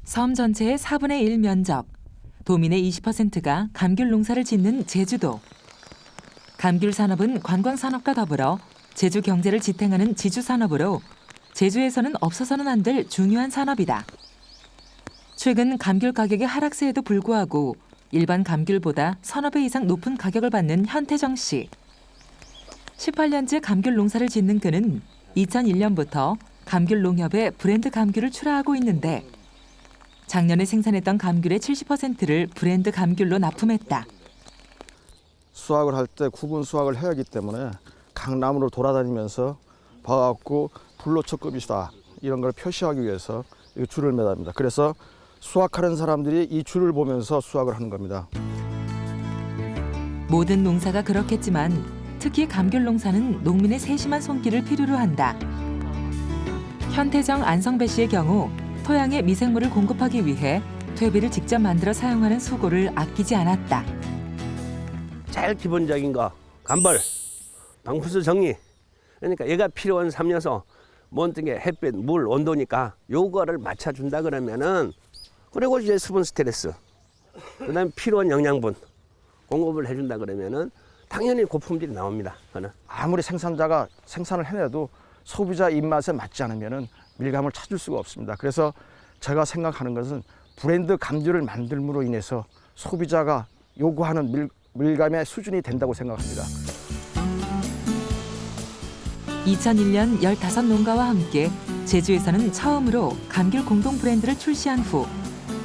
섬 전체의 4분의 1 면적, 도민의 20%가 감귤 농사를 짓는 제주도. 감귤 산업은 관광 산업과 더불어 제주 경제를 지탱하는 지주 산업으로 제주에서는 없어서는 안 될 중요한 산업이다. 최근 감귤 가격의 하락세에도 불구하고 일반 감귤보다 서너 배 이상 높은 가격을 받는 현태정 씨. 18년째 감귤 농사를 짓는 그는 2001년부터 감귤 농협에 브랜드 감귤을 출하하고 있는데 작년에 생산했던 감귤의 70%를 브랜드 감귤로 납품했다. 수확을 할 때 구분 수확을 해야 하기 때문에 강남으로 돌아다니면서 봐갖고 불로초급이다 이런 걸 표시하기 위해서 줄을 매답니다. 그래서 수확하는 사람들이 이 줄을 보면서 수확을 하는 겁니다. 모든 농사가 그렇겠지만 특히 감귤 농사는 농민의 세심한 손길을 필요로 한다. 현태정 안성배 씨의 경우 토양에 미생물을 공급하기 위해 퇴비를 직접 만들어 사용하는 수고를 아끼지 않았다. 제일 기본적인 거 간벌, 방부수 정리. 그러니까 얘가 필요한 삼려서 뭔게 햇빛, 물, 온도니까 요거를 맞춰준다 그러면은 그리고 이제 수분 스트레스, 그다음에 필요한 영양분 공급을 해준다 그러면은 당연히 고품질이 나옵니다. 저는 아무리 생산자가 생산을 해내도 소비자 입맛에 맞지 않으면은 밀감을 찾을 수가 없습니다. 그래서 제가 생각하는 것은 브랜드 감귤을 만들므로 인해서 소비자가 요구하는 밀감의 수준이 된다고 생각합니다. 2001년 15농가와 함께 제주에서는 처음으로 감귤 공동 브랜드를 출시한 후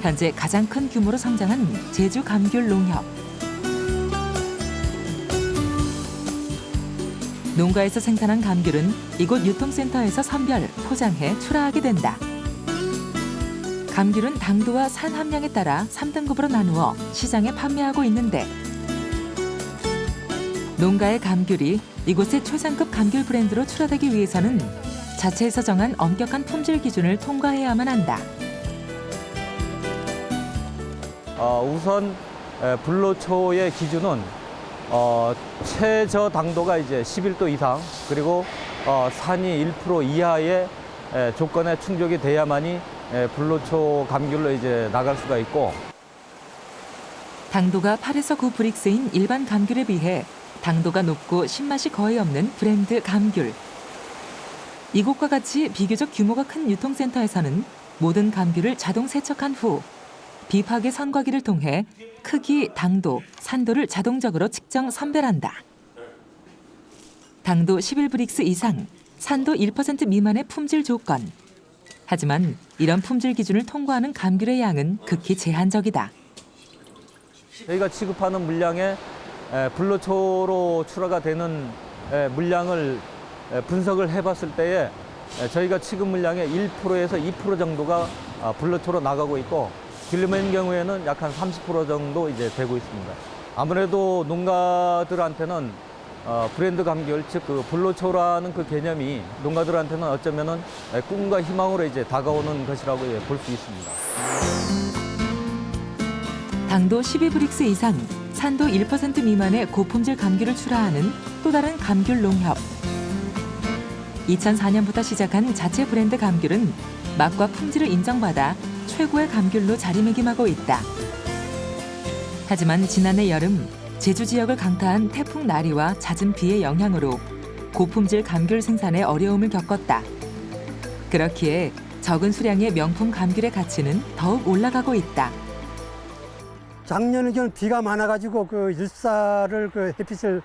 현재 가장 큰 규모로 성장한 제주 감귤 농협. 농가에서 생산한 감귤은 이곳 유통센터에서 선별, 포장해 출하하게 된다. 감귤은 당도와 산 함량에 따라 3등급으로 나누어 시장에 판매하고 있는데 농가의 감귤이 이곳의 최상급 감귤 브랜드로 출하되기 위해서는 자체에서 정한 엄격한 품질 기준을 통과해야만 한다. 우선 불로초의 기준은 최저 당도가 이제 11도 이상 그리고 산이 1% 이하의 조건에 충족이 돼야만이 불로초 감귤로 이제 나갈 수가 있고 당도가 8에서 9 브릭스인 일반 감귤에 비해 당도가 높고 신맛이 거의 없는 브랜드 감귤. 이곳과 같이 비교적 규모가 큰 유통센터에서는 모든 감귤을 자동 세척한 후 비파괴 선과기를 통해 크기, 당도, 산도를 자동적으로 측정 선별한다. 당도 11브릭스 이상, 산도 1% 미만의 품질 조건. 하지만 이런 품질 기준을 통과하는 감귤의 양은 극히 제한적이다. 저희가 취급하는 물량에 불로초로 출하가 되는 물량을 분석을 해봤을 때에 저희가 취급 물량의 1%에서 2% 정도가 불로초로 나가고 있고 길름의 경우에는 약 한 30% 정도 이제 되고 있습니다. 아무래도 농가들한테는 브랜드 감귤, 즉 그 불로초라는 그 개념이 농가들한테는 어쩌면은 꿈과 희망으로 이제 다가오는 것이라고 볼 수 있습니다. 당도 12브릭스 이상, 산도 1% 미만의 고품질 감귤을 출하하는 또 다른 감귤 농협. 2004년부터 시작한 자체 브랜드 감귤은 맛과 품질을 인정받아 최고의 감귤로 자리매김하고 있다. 하지만 지난해 여름 제주 지역을 강타한 태풍 나리와 잦은 비의 영향으로 고품질 감귤 생산에 어려움을 겪었다. 그렇기에 적은 수량의 명품 감귤의 가치는 더욱 올라가고 있다. 작년에는 비가 많아가지고 그 일사를 그 햇빛을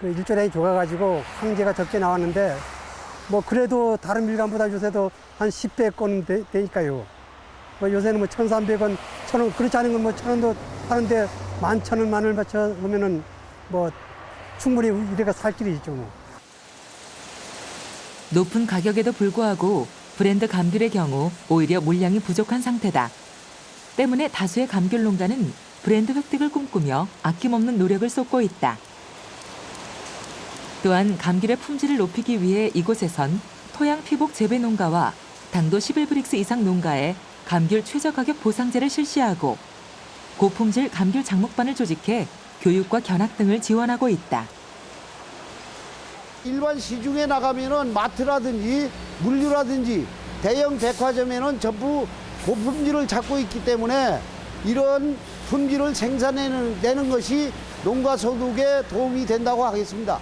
그 일조량이 좋아가지고 황제가 적게 나왔는데 뭐 그래도 다른 밀감보다 요새도 한 10배권 되니까요. 뭐 요새는 뭐 1,300원, 1,000원 그렇지 않은 건 뭐 1,000원도 하는데 11,000원 만을 맞춰 보면은 뭐 충분히 이래가 살 길이 있죠 뭐. 높은 가격에도 불구하고 브랜드 감귤의 경우 오히려 물량이 부족한 상태다. 때문에 다수의 감귤 농가는 브랜드 획득을 꿈꾸며 아낌없는 노력을 쏟고 있다. 또한 감귤의 품질을 높이기 위해 이곳에선 토양 피복 재배 농가와 당도 11브릭스 이상 농가에 감귤 최저 가격 보상제를 실시하고 고품질 감귤 장목반을 조직해 교육과 견학 등을 지원하고 있다. 일반 시중에 나가면은 마트라든지 물류라든지 대형 백화점에는 전부 고품질을 찾고 있기 때문에 이런 품질을 생산해내는 것이 농가 소득에 도움이 된다고 하겠습니다.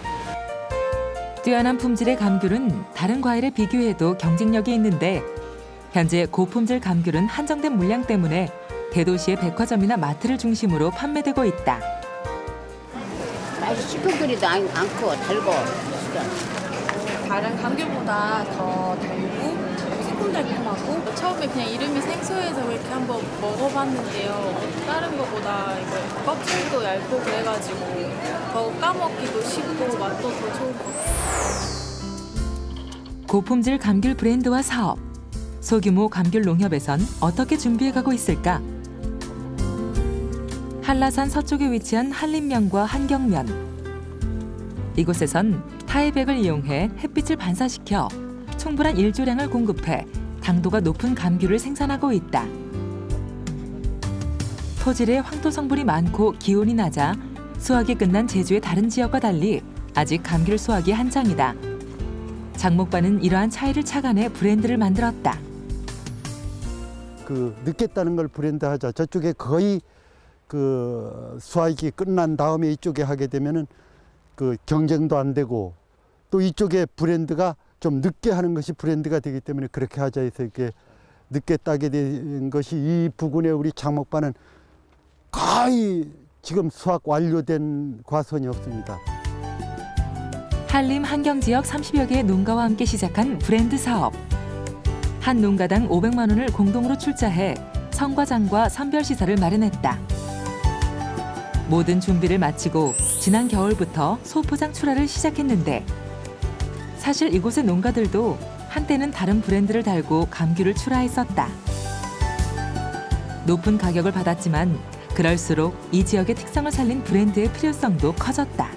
뛰어난 품질의 감귤은 다른 과일에 비교해도 경쟁력이 있는데 현재 고품질 감귤은 한정된 물량 때문에 대도시의 백화점이나 마트를 중심으로 판매되고 있다. 맛이 시큼거리도 않고 달고 다른 감귤보다 더 달고 새콤달콤하고 처음에 그냥 이름이 생소해서 이렇게 한번 먹어봤는데요. 다른 거보다 이거 껍질도 얇고 그래가지고 더 까먹기도 쉽고 맛도 더 좋은 것 같아요. 고품질 감귤 브랜드와 사업. 소규모 감귤 농협에선 어떻게 준비해가고 있을까? 한라산 서쪽에 위치한 한림면과 한경면. 이곳에선 타이백을 이용해 햇빛을 반사시켜 충분한 일조량을 공급해 당도가 높은 감귤을 생산하고 있다. 토질에 황토 성분이 많고 기온이 낮아 수확이 끝난 제주의 다른 지역과 달리 아직 감귤 수확이 한창이다. 장목반은 이러한 차이를 착안해 브랜드를 만들었다. 그 늦게 따는 걸 브랜드하자. 저쪽에 거의 그 수확이 끝난 다음에 이쪽에 하게 되면은 그 경쟁도 안 되고 또 이쪽에 브랜드가 좀 늦게 하는 것이 브랜드가 되기 때문에 그렇게 하자 해서 이렇게 늦게 따게 된 것이 이 부근에 우리 장목반은 거의 지금 수확 완료된 과선이 없습니다. 한림 한경 지역 30여 개의 농가와 함께 시작한 브랜드 사업. 한 농가당 500만 원을 공동으로 출자해 성과장과 선별 시설을 마련했다. 모든 준비를 마치고 지난 겨울부터 소포장 출하를 시작했는데 사실 이곳의 농가들도 한때는 다른 브랜드를 달고 감귤을 출하했었다. 높은 가격을 받았지만 그럴수록 이 지역의 특성을 살린 브랜드의 필요성도 커졌다.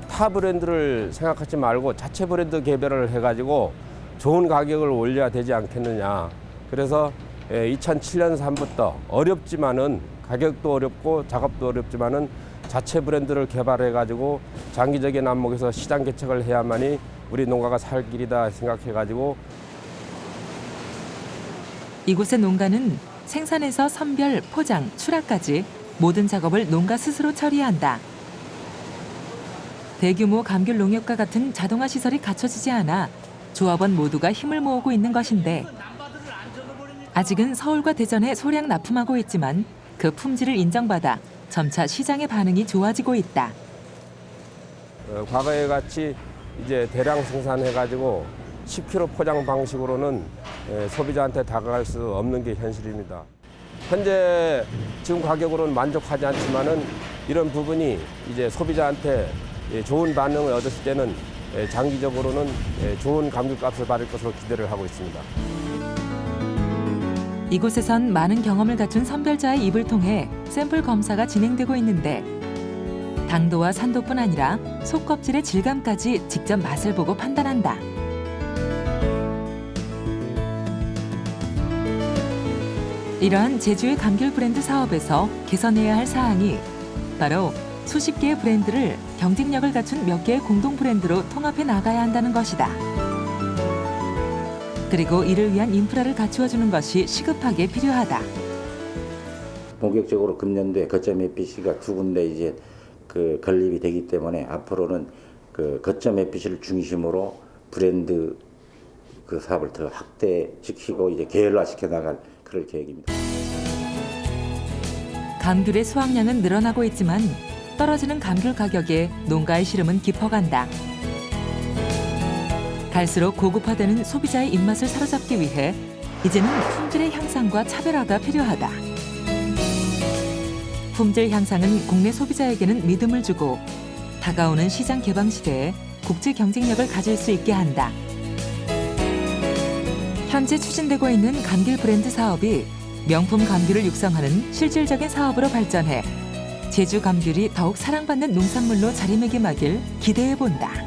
타 브랜드를 생각하지 말고 자체 브랜드 개발을 해가지고 좋은 가격을 올려야 되지 않겠느냐. 그래서 2007년 3부터 어렵지만은 가격도 어렵고 작업도 어렵지만은 자체 브랜드를 개발해가지고 장기적인 안목에서 시장 개척을 해야만이 우리 농가가 살 길이다 생각해가지고 이곳의 농가는 생산에서 선별, 포장, 출하까지 모든 작업을 농가 스스로 처리한다. 대규모 감귤 농협과 같은 자동화 시설이 갖춰지지 않아 조합원 모두가 힘을 모으고 있는 것인데 아직은 서울과 대전에 소량 납품하고 있지만 그 품질을 인정받아 점차 시장의 반응이 좋아지고 있다. 과거에 같이 이제 대량 생산해가지고 10kg 포장 방식으로는 소비자한테 다가갈 수 없는 게 현실입니다. 현재 지금 가격으로는 만족하지 않지만은 이런 부분이 이제 소비자한테 좋은 반응을 얻었을 때는 장기적으로는 좋은 감귤값을 받을 것으로 기대를 하고 있습니다. 이곳에선 많은 경험을 갖춘 선별자의 입을 통해 샘플 검사가 진행되고 있는데 당도와 산도뿐 아니라 속껍질의 질감까지 직접 맛을 보고 판단한다. 이러한 제주의 감귤 브랜드 사업에서 개선해야 할 사항이 바로 수십 개의 브랜드를 경쟁력을 갖춘 몇 개의 공동 브랜드로 통합해 나가야 한다는 것이다. 그리고 이를 위한 인프라를 갖추어 주는 것이 시급하게 필요하다. 본격적으로 금년도에 거점 FPC가 2군데 이제 그 건립이 되기 때문에 앞으로는 그 거점 FPC를 중심으로 브랜드 그 사업을 더 확대시키고 이제 계열화시켜 나갈 그럴 계획입니다. 감귤의 수확량은 늘어나고 있지만 떨어지는 감귤 가격에 농가의 시름은 깊어간다. 갈수록 고급화되는 소비자의 입맛을 사로잡기 위해 이제는 품질의 향상과 차별화가 필요하다. 품질 향상은 국내 소비자에게는 믿음을 주고 다가오는 시장 개방 시대에 국제 경쟁력을 가질 수 있게 한다. 현재 추진되고 있는 감귤 브랜드 사업이 명품 감귤을 육성하는 실질적인 사업으로 발전해 제주 감귤이 더욱 사랑받는 농산물로 자리매김하길 기대해 본다.